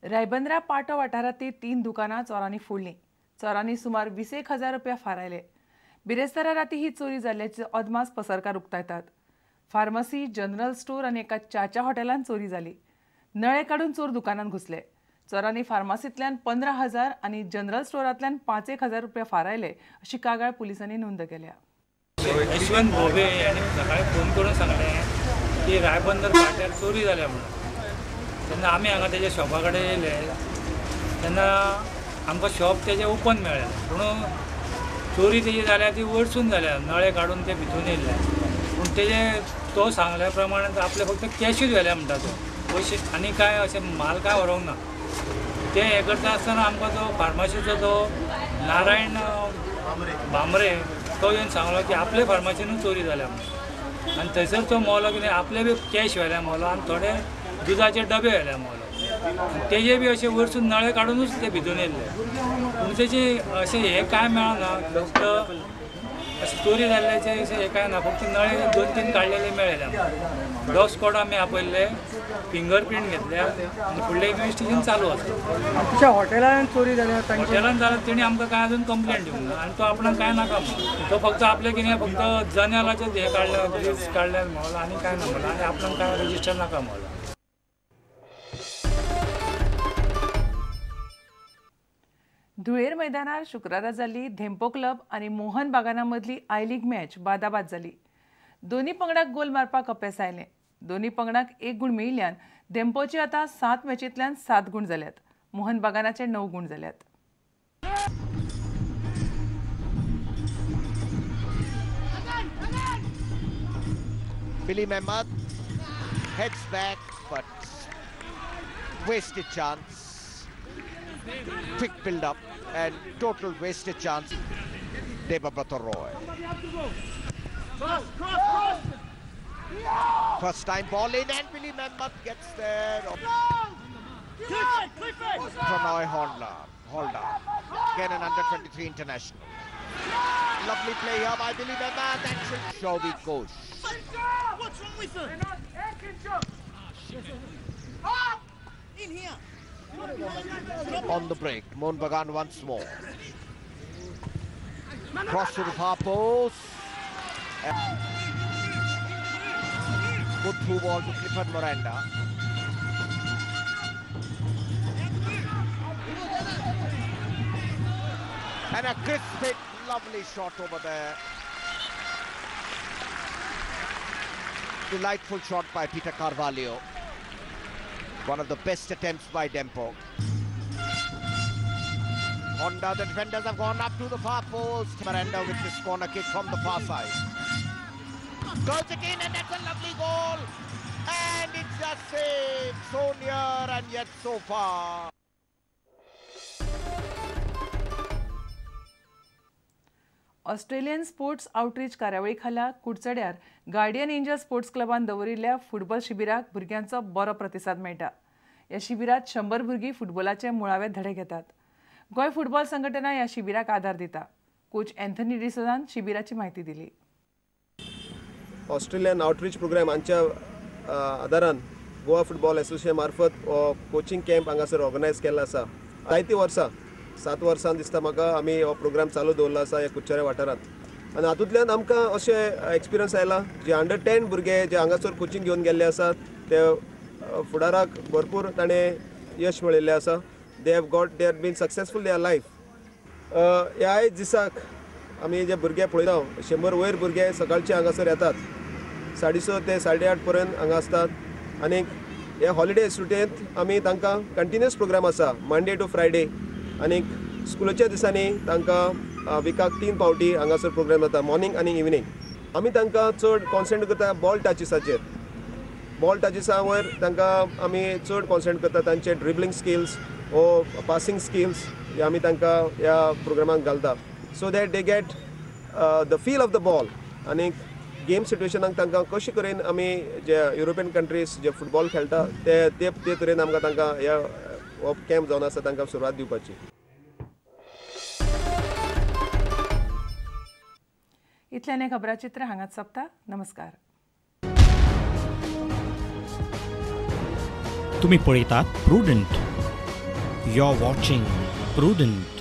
रायबंद्रा पाटो वाठारांतली 3 दुकानां चोरांनी फोडलीं. चोरांनी सुमार 21,000 रुपया फारायले. बिरेस्तारा राती ही चोरी जाल्ल्याचे अदमास पसरकार उक्तायतात. फार्मसी, जनरल स्टोर आनी एका च्याच्या हॉटेलांत चोरी जाली. नळे काडून चोर दुकानांत घुसले. चोरांनी फार्मसींतल्यान 15,000 आनी जनरल स्टोरांतल्यान 5,000 रुपया फारायले अशी कागाळ पुलिसांनी नोंद केल्या. यशवंत भोबे यांनी सकाळी फोन करून सांगलें की रायबंदर पाट्यार चोरी जाल्या म्हणून. तेन्ना आमी हांगा तेज्या शॉपा कडेन येयले तेन्ना आमकां शॉप तेजें ओपन मेळ्ळें, पूण चोरी तेजी जाल्या ती वयरसून जाल्या, नळे काडून ते भितून येयल्ले. पूण तेजें तो सांगल्या प्रमाणे आपले फक्त कॅशूच व्हेल्या म्हणटा तो, पयशे आनी कांय अशें माल कांय व्हरोंक ना. ते हें करता आसतना आमकां तो फार्मासीचो तो नारायण भांबरे तो येवन सांगलो की आपले फार्मासीनूच चोरी जाल्या म्हणून. आनी थंयसर तो मोलो कितें आपले बी कॅश व्हेल्या मोलो आनी थोडे दुधाचे डबे व्हेल्या मोलो. तेजे बी अशें वयरसून नळे काडूनच ते भितून येयल्ले. पूण तेजे अशें हें कांय मेळना, फक्त अशें चोरी जाल्ल्याचें अशें हें कांय ना, फक्त नळे 2-3 काडलेले मेळ्ळे. डॉग स्क्वॉड आमी आपयल्ले, फिंगर प्रिंट घेतल्या आनी फुडलें इन्व्हेस्टिगेशन चालू आसा. तुमच्या हॉटेलान चोरी जाल्या? हॉटेलान जाल्यार तेणी आमकां कांय अजून कंप्लेंट दिवंक ना आनी तो आपणाक कांय नाका म्हणून. तो फक्त आपलें कितें फक्त जनेलाचें हें काडलें, लिस्ट काडलें म्हणलो आनी कांय ना म्हणलो आनी आपणाक कांय रजिस्टर नाका म्हणलो. धुळेर मैदानार शुक्रारा जाल्ली धेंपो क्लब आनी मोहन बागाना मदली आय लीग मॅच बादाबाद जाली. दोनी पंगडाक गोल मारपाक अपेस आयलें. दोनी पंगडाक 1 गूण मेळिल्ल्यान धेंपोचे आतां 7 मॅचींतल्यान 7 गूण जाल्यात. मोहन बागानाचे 9 गूण जाल्यात. Billy Mehmet heads back, but wasted chance. Quick build-up and total wasted chance. Debabrata Roy. First time ball in and Billy Mehmet gets there. Pranoy Holder. Again an under-23 international. Lovely play here by Billy Mehmet and Shovi Ghosh. What's wrong with her? In here. On the break, Mohun Bagan once more. Cross to the far post. Good through ball to Clifford Miranda. And a crisp hit, lovely shot over there. Delightful shot by Peter Carvalho. One of the best attempts by Dempo. Honda, the defenders have gone up to the far post. Miranda with this corner kick from the far side. Goes again and that's a lovely goal. And it's just saved. So near and yet so far. Australian sports outreach कार्यावळी खाला कुडचड्यार guardian angel sports क्लबान दवरिल्ल्या football शिबिराक भुरग्यांचो बरो प्रतिसाद मेळटा. ह्या शिबिरात 100 भुरगीं फुटबॉलाचे मुळावे धडे घेतात. गोंय फुटबॉल संघटना ह्या शिबिराक आदार दिता. कोच एंथनी डिसोजान शिबिराची माहिती दिली. ऑस्ट्रेलियन आउटरीच प्रोग्राम हांच्या आदारान गोवा फुटबॉल एसोसिएशन मार्फत कोचिंग कॅम्प हांगासर ऑर्गनायज केल्लो आसा. जायतीं वर्सां 7 वर्सां दिसता म्हाका आमी हो प्रोग्राम चालू दवरलो आसा ह्या कुडचड्या वाठारांत. आनी हातूंतल्यान आमकां अशें एक्सपिरियन्स आयला जे अंडर-10 भुरगे जे हांगासर कोचिंग घेवन गेल्ले आसात ते फुडाराक भरपूर ताणें यश मेळिल्लें आसा. They have been successful in life. ह्या आयज दिसाक आमी जे भुरगे पळयता 100 वयर भुरगे सकाळचे हांगासर येतात. 6:30 ते 8:30 पर्यंत हांगा असतात. आनी हे हॉलिडे सुटयेंत आमी तांकां कंटिन्युअस प्रोग्राम आसा मंडे टू फ्रायडे. आनी स्कुलाच्या दिसांनी तांकां विकाक 3 फावटी हांगासर प्रोग्राम जाता मॉर्निंग आनी इवनिंग. आमी तांकां चड कॉन्संट्रेट करता बॉल टचिसाचेर. बॉल टचिसा वयर तांकां आमी चड कॉन्संट्रेट करता तांचे ड्रिबलिंग स्किल्स वो पासिंग स्किल्स हे आमी तांकां ह्या प्रोग्रामाक घालता so that they get the feel of the ball. आनी गेम सिट्युएशनाक तांकां कशें करून आमी जे युरोपियन कंट्रीज जे फुटबॉल खेळटा ते तरेन आमकां तांकां ह्या हो कॅम्प जावन आसा तांकां सुरवात दिवपाची. इतल्यान हे खबराचित्र हांगाच सोंपता. नमस्कार. तुम्ही पळयतात प्रुडंट. You're watching Prudent.